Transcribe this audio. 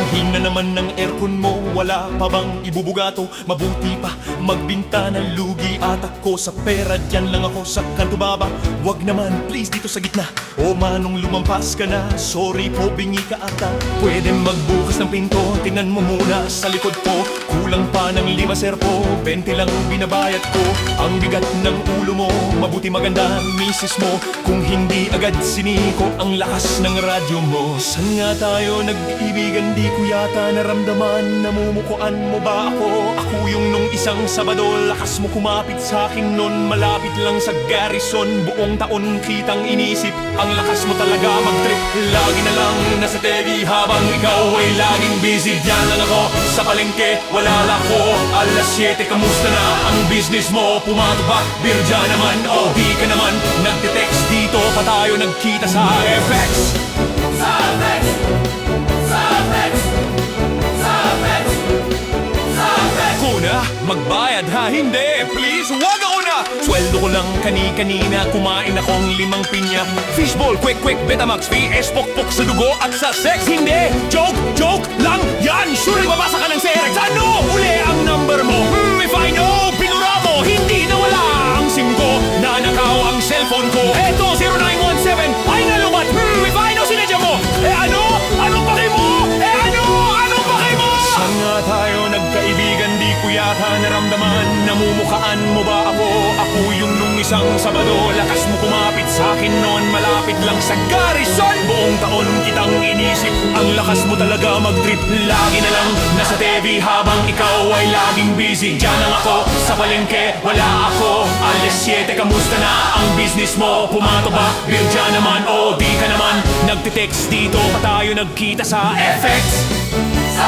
Ang hina naman ng aircon mo, wala pa bang ibubugato? Mabuti pa, magbinta ng lugi at ako sa pera. Diyan lang ako sa kanto baba. Wag naman, please, dito sa gitna. O manong lumampas ka na, sorry po, bingi ka ata. Pwede magbukas ng pinto, tingnan mo muna sa likod ko. Kulang pa ng 5 serpo, 20 lang binabayad ko. Ang bigat ng ulo mo, mabuti maganda ang misis mo. Kung hindi agad siniko ang lakas ng radyo mo. San nga tayo nag-iibigan, di ko yata naramdaman. Namumukuan mo ba ako? Ako yung nung isang Sabado, lakas mo kumapit sa akin nun. Malapit lang sa garrison, buong taon kitang inisip. Ang lakas mo talaga mag-trip, lagi na lang nasa TV habang ikaw ay laging busy. Diyan lang ako sa palengke, wala lang ako. Alas 7, kamusta na ang business mo? Pumato ba? Birja naman o di ka naman nagte-text? Dito pa tayo nagkita sa FX. Sa FX, sa FX, sa FX, sa FX. Kuna, magbayad ha? Hindi, please, wag ako na. Sweldo ko lang kani-kanina, kumain akong 5 pinya. Fishball, quick, Betamax, VS, pokpok sa dugo at sa sex. Hindi, joke lang yan. Sure, babasa ka ng Serex. Ano? Uli ang number mo. If I know, pinura mo. Hindi na wala ang SIM ko. Nanakaw ang cellphone ko. Eto, 0917. Ay nalubat. If I know, sinadya mo. Ano? Anong pake mo? Anong pake mo? Saan nga tayo nagkaibigan? Di ko yata naramdaman. Namumukaan mo ba ako? Ako yung nung isang Sabado, lakas mo kumapit sa akin noon. Malapit lang sa garrison, buong taon kitang inisip. Ang lakas mo talaga mag-trip, lagi na lang nasa TV habang ikaw ay laging busy. Diyan lang ako sa palengke, wala ako. Alas 7, kamusta na ang business mo? Pumato ba? Birja naman o di ka naman nagte-text? Dito pa tayo nagkita sa FX. Sa